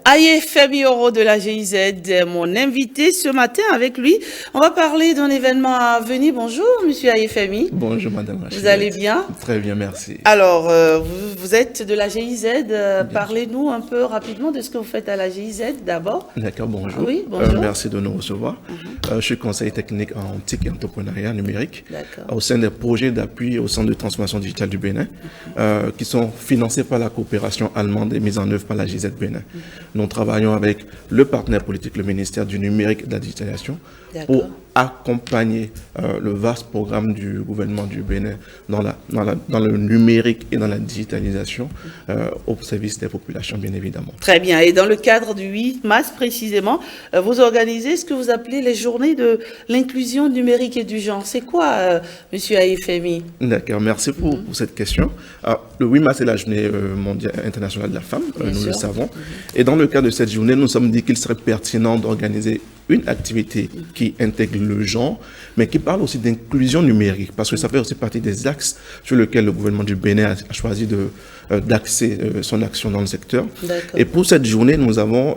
Ayefemi Oro de la GIZ, mon invité ce matin avec lui. On va parler d'un événement à venir. Bonjour, monsieur Ayefemi. Bonjour, madame Rachid. Vous allez bien? Très bien, merci. Alors, vous êtes de la GIZ. Parlez-nous un peu rapidement de ce que vous faites à la GIZ d'abord. D'accord, bonjour. Oui, bonjour. Merci de nous recevoir. Je suis conseiller technique en TIC et entrepreneuriat numérique au sein des projets d'appui au Centre de transformation digitale du Bénin qui sont financés par la coopération allemande et mis en œuvre par la GIZ Bénin. Nous travaillons avec le partenaire politique, le ministère du numérique et de la digitalisation, pour accompagner le vaste programme du gouvernement du Bénin dans le numérique et dans la digitalisation au service des populations, bien évidemment. Très bien. Et dans le cadre du 8 mars, précisément, vous organisez ce que vous appelez les journées de l'inclusion numérique et du genre. C'est quoi, monsieur Ayefemi? D'accord, merci pour cette question. Le 8 mars est la journée mondiale internationale de la femme, nous le savons. Et dans le cadre de cette journée, nous nous sommes dit qu'il serait pertinent d'organiser une activité qui intègre le genre, mais qui parle aussi d'inclusion numérique, parce que ça fait aussi partie des axes sur lesquels le gouvernement du Bénin a choisi d'axer son action dans le secteur. Et pour cette journée, nous avons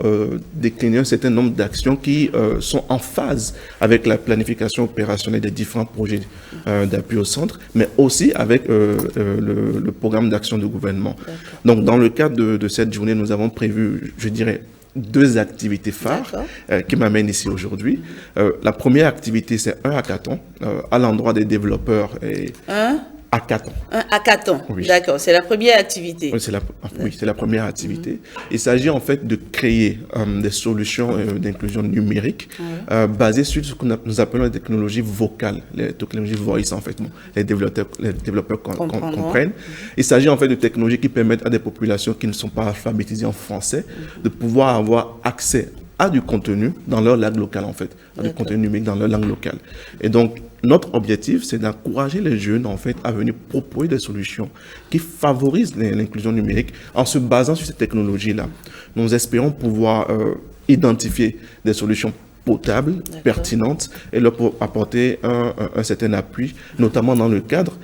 décliné un certain nombre d'actions qui sont en phase avec la planification opérationnelle des différents projets d'appui au centre, mais aussi avec le programme d'action du gouvernement. Donc, dans le cadre de cette journée, nous avons prévu, je dirais, deux activités phares qui m'amènent ici aujourd'hui. La première activité, c'est un hackathon à l'endroit des développeurs. Hackathon. Un hackathon, oui. D'accord, c'est la première activité. Oui, c'est la première activité. Il s'agit en fait de créer des solutions d'inclusion numérique basées sur ce que nous appelons les technologies vocales, les technologies voice en fait. Les développeurs comprennent. Il s'agit en fait de technologies qui permettent à des populations qui ne sont pas alphabétisées en français de pouvoir avoir accès à du contenu dans leur langue locale en fait, à du contenu numérique dans leur langue locale. Et donc, notre objectif, c'est d'encourager les jeunes en fait à venir proposer des solutions qui favorisent l'inclusion numérique en se basant sur ces technologies-là. Nous espérons pouvoir identifier des solutions potables, pertinentes, et leur apporter un certain appui, notamment dans le cadre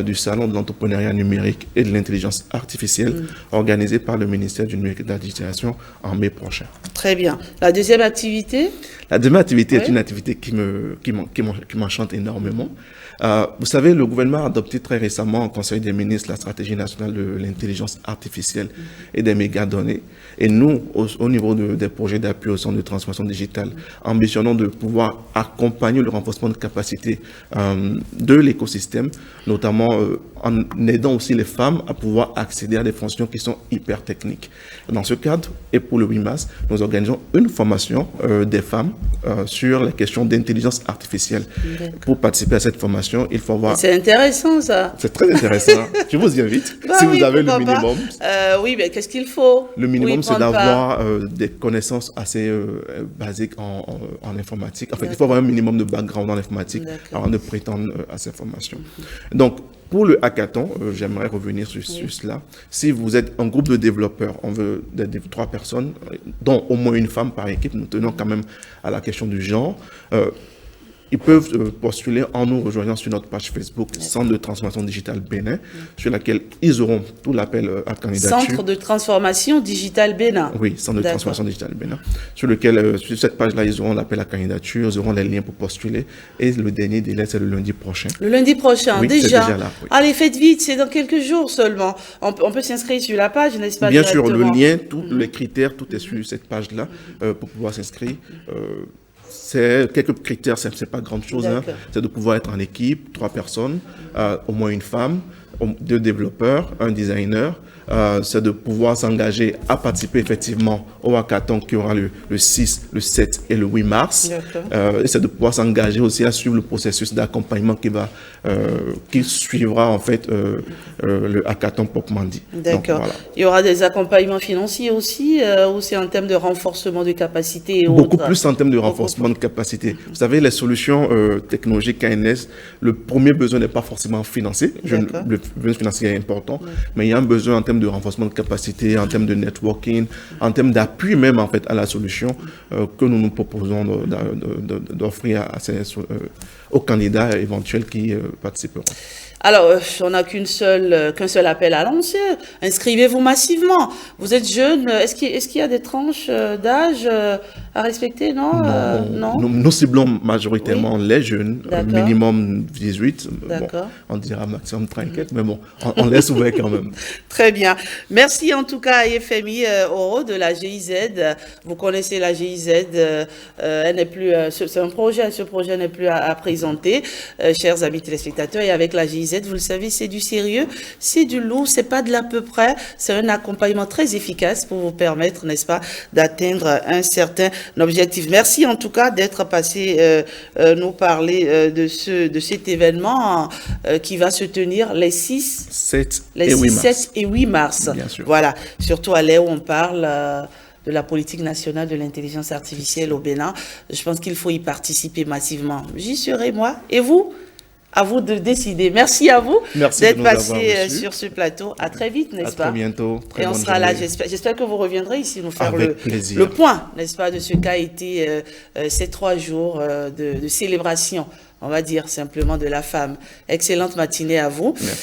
du Salon de l'entrepreneuriat numérique et de l'intelligence artificielle organisé par le ministère du numérique et de la digitalisation en mai prochain. Très bien. La deuxième activité? La deuxième activité est une activité qui m'enchante énormément. Vous savez, le gouvernement a adopté très récemment au Conseil des ministres la stratégie nationale de l'intelligence artificielle et des mégadonnées. Et nous, au niveau des projets d'appui au centre de transformation digitale, ambitionnons de pouvoir accompagner le renforcement de capacité de l'écosystème, notamment en aidant aussi les femmes à pouvoir accéder à des fonctions qui sont hyper techniques. Dans ce cadre, et pour le 8 mars, nous organisons une formation des femmes sur la question d'intelligence artificielle. Pour participer à cette formation, il faut avoir... C'est intéressant ça. C'est très intéressant. Je vous y invite. Si vous avez le minimum. Oui, mais qu'est-ce qu'il faut? Le minimum, c'est d'avoir des connaissances assez basiques en informatique. En fait, il faut avoir un minimum de background en informatique avant de prétendre à ces formations. Donc, pour le hackathon, j'aimerais revenir sur cela. Si vous êtes un groupe de développeurs, on veut 3 personnes, dont au moins une femme par équipe, nous tenons quand même à la question du genre. Ils peuvent postuler en nous rejoignant sur notre page Facebook Centre de transformation digitale Bénin, sur laquelle ils auront tout l'appel à candidature. Centre de transformation digitale Bénin. Oui, Centre de transformation digitale Bénin. Sur lequel, sur cette page-là, ils auront l'appel à candidature, ils auront les liens pour postuler. Et le dernier délai, c'est le lundi prochain. Le lundi prochain, oui, déjà. C'est déjà là, oui. Allez, faites vite, c'est dans quelques jours seulement. On peut s'inscrire sur la page, n'est-ce pas? Bien sûr, le lien, tous les critères, tout est sur cette page-là pour pouvoir s'inscrire. C'est quelques critères, ce n'est pas grand-chose. C'est de pouvoir être en équipe, 3 personnes, au moins une femme, 2 développeurs, un designer. C'est de pouvoir s'engager à participer effectivement au hackathon qui aura le 6, le 7 et le 8 mars. Et c'est de pouvoir s'engager aussi à suivre le processus d'accompagnement qui suivra en fait le hackathon proprement dit. D'accord. Voilà. Il y aura des accompagnements financiers aussi en termes de renforcement de capacité et beaucoup plus en termes de renforcement de capacité. Vous savez, les solutions technologiques KNS, le premier besoin n'est pas forcément financier. Je le financier est important, mais il y a un besoin en termes de renforcement de capacité, en termes de networking, en termes d'appui même en fait à la solution que nous proposons d'offrir aux candidats éventuels qui participeront. Alors, on n'a qu'un seul appel à lancer. Inscrivez-vous massivement. Vous êtes jeune. Est-ce qu'il y a des tranches d'âge à respecter? Non, non. Nous ciblons majoritairement les jeunes, minimum 18. Bon, on dira maximum 34, mais bon, on laisse ouvert quand même. Très bien. Merci en tout cas à FMI Oro de la GIZ. Vous connaissez la GIZ. Elle n'est plus. C'est un projet. Ce projet n'est plus à présenter, chers amis téléspectateurs. Et avec la GIZ, vous le savez, c'est du sérieux, c'est du lourd, c'est pas de l'à peu près, c'est un accompagnement très efficace pour vous permettre, n'est-ce pas, d'atteindre un certain objectif. Merci en tout cas d'être passé nous parler de cet événement qui va se tenir les 6, 7 et 8 mars. Bien sûr. Voilà, surtout à l'heure où on parle de la politique nationale de l'intelligence artificielle au Bénin. Je pense qu'il faut y participer massivement. J'y serai moi, et vous? À vous de décider. Merci à vous d'être passé sur ce plateau. À très vite, n'est-ce pas? À très bientôt. Et on sera là, j'espère que vous reviendrez ici nous faire le point, n'est-ce pas, de ce qu'a été ces 3 jours de célébration, on va dire simplement, de la femme. Excellente matinée à vous. Merci.